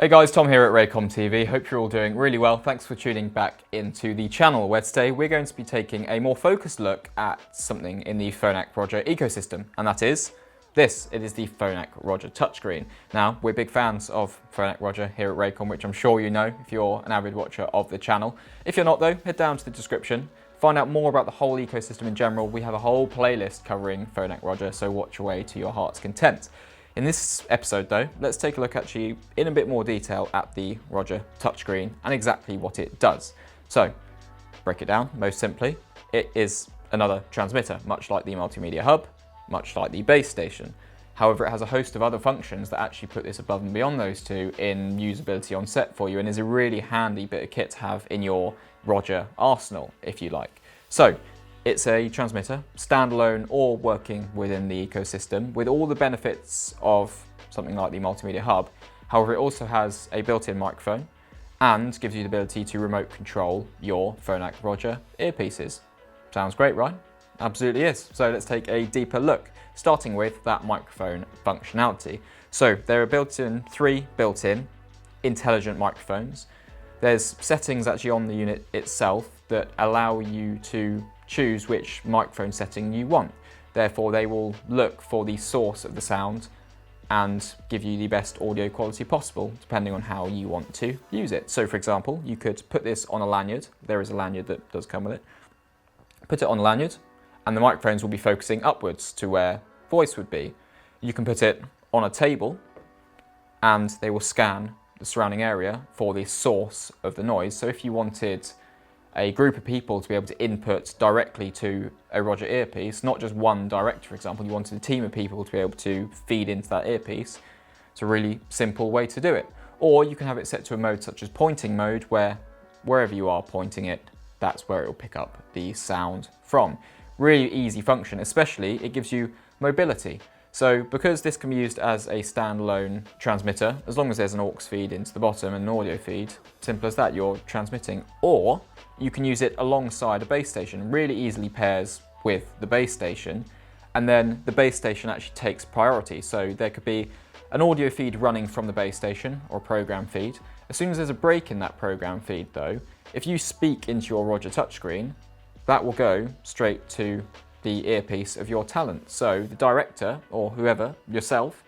Hey guys, Tom here at Raycom TV. Hope you're all doing really well. Thanks for tuning back into the channel, where today we're going to be taking a more focused look at something in the Phonak Roger ecosystem, and that is this. It is the Phonak Roger touchscreen. Now, we're big fans of Phonak Roger here at Raycom, which I'm sure you know if you're an avid watcher of the channel. If you're not though, head down to the description. Find out more about the whole ecosystem in general. We have a whole playlist covering Phonak Roger, so watch your way to your heart's content. In this episode though, let's take a look actually in a bit more detail at the Roger touchscreen and exactly what it does. So, break it down most simply. It is another transmitter, much like the multimedia hub, much like the base station. However, it has a host of other functions that actually put this above and beyond those two in usability on set for you, and is a really handy bit of kit to have in your Roger arsenal, if you like. So, it's a transmitter, standalone or working within the ecosystem, with all the benefits of something like the multimedia hub. However, it also has a built-in microphone and gives you the ability to remote control your Phonak Roger earpieces. Sounds great, right? Absolutely is. So let's take a deeper look, starting with that microphone functionality. So there are three built-in intelligent microphones. There's settings actually on the unit itself that allow you to choose which microphone setting you want. Therefore, they will look for the source of the sound and give you the best audio quality possible, depending on how you want to use it. So for example, you could put this on a lanyard. There is a lanyard that does come with it. Put it on a lanyard, and the microphones will be focusing upwards to where voice would be. You can put it on a table, and they will scan the surrounding area for the source of the noise. So if you wanted a group of people to be able to input directly to a Roger earpiece, not just one director, for example, you wanted a team of people to be able to feed into that earpiece. It's a really simple way to do it. Or you can have it set to a mode such as pointing mode, where wherever you are pointing it, that's where it will pick up the sound from. Really easy function, especially it gives you mobility. So because this can be used as a standalone transmitter, as long as there's an aux feed into the bottom and an audio feed, simple as that, you're transmitting. Or you can use it alongside a base station, really easily pairs with the base station, and then the base station actually takes priority. So there could be an audio feed running from the base station, or a program feed. As soon as there's a break in that program feed though, if you speak into your Roger touchscreen, that will go straight to the earpiece of your talent. So the director, or whoever, yourself,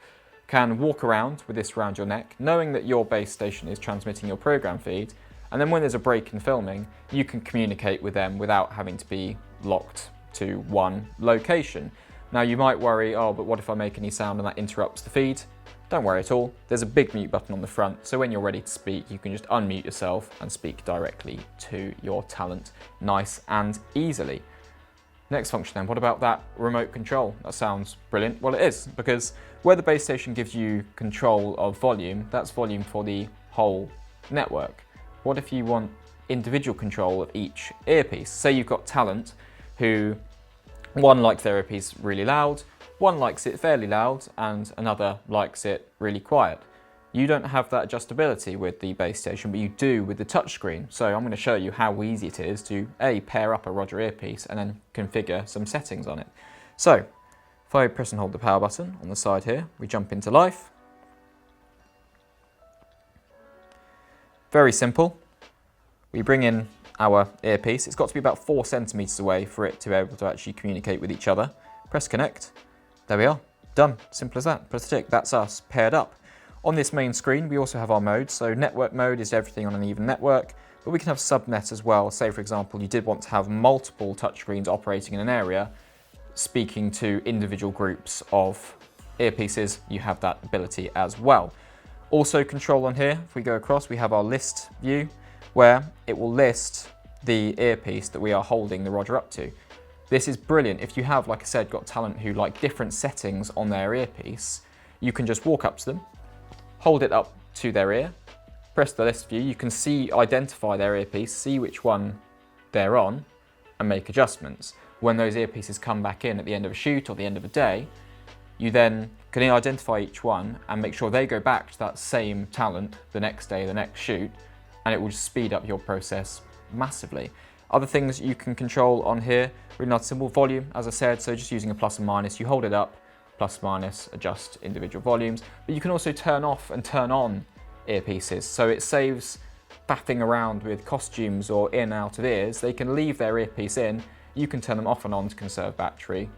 can walk around with this around your neck, knowing that your base station is transmitting your program feed, and then when there's a break in filming, you can communicate with them without having to be locked to one location. Now you might worry, oh, but what if I make any sound and that interrupts the feed? Don't worry at all. There's a big mute button on the front, so when you're ready to speak, you can just unmute yourself and speak directly to your talent, nice and easily. Next function then, what about that remote control? That sounds brilliant. Well, it is, because where the base station gives you control of volume, that's volume for the whole network. What if you want individual control of each earpiece? Say you've got talent who, one likes their earpiece really loud, one likes it fairly loud, and another likes it really quiet. You don't have that adjustability with the base station, but you do with the touchscreen. So I'm going to show you how easy it is to pair up a Roger earpiece and then configure some settings on it. So if I press and hold the power button on the side here, we jump into life. Very simple. We bring in our earpiece. It's got to be about 4 centimeters away for it to be able to actually communicate with each other. Press connect. There we are. Done. Simple as that. Press the tick. That's us paired up. On this main screen, we also have our modes. So network mode is everything on an even network, but we can have subnet as well. Say, for example, you did want to have multiple touchscreens operating in an area, speaking to individual groups of earpieces, you have that ability as well. Also control on here, if we go across, we have our list view, where it will list the earpiece that we are holding the Roger up to. This is brilliant. If you have, like I said, got talent who like different settings on their earpiece, you can just walk up to them, hold it up to their ear, press the list view, you can identify their earpiece, see which one they're on, and make adjustments. When those earpieces come back in at the end of a shoot or the end of a day, you then can identify each one and make sure they go back to that same talent the next day, the next shoot, and it will just speed up your process massively. Other things you can control on here, really nice simple volume, as I said, so just using a plus and minus, you hold it up, plus minus, adjust individual volumes, but you can also turn off and turn on earpieces. So it saves faffing around with costumes or in out of ears. They can leave their earpiece in, you can turn them off and on to conserve battery,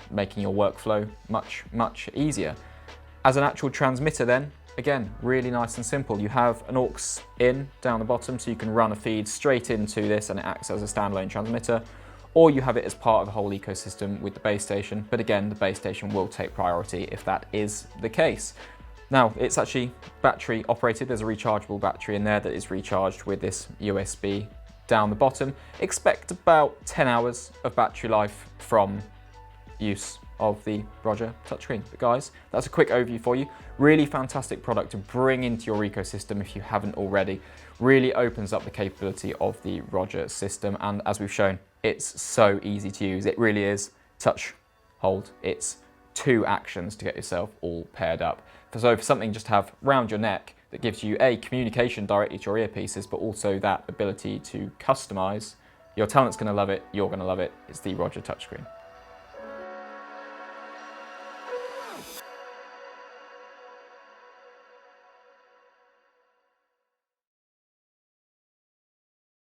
making your workflow much, much easier. As an actual transmitter then, again, really nice and simple. You have an aux in down the bottom, so you can run a feed straight into this and it acts as a standalone transmitter, or you have it as part of a whole ecosystem with the base station, but again, the base station will take priority if that is the case. Now, it's actually battery operated. There's a rechargeable battery in there that is recharged with this USB down the bottom. Expect about 10 hours of battery life from use of the Roger touchscreen. But guys, that's a quick overview for you. Really fantastic product to bring into your ecosystem if you haven't already. Really opens up the capability of the Roger system, and as we've shown, it's so easy to use. It really is touch, hold. It's 2 actions to get yourself all paired up. So for something just to have round your neck that gives you communication directly to your earpieces, but also that ability to customize, your talent's going to love it, you're going to love it. It's the Roger touchscreen.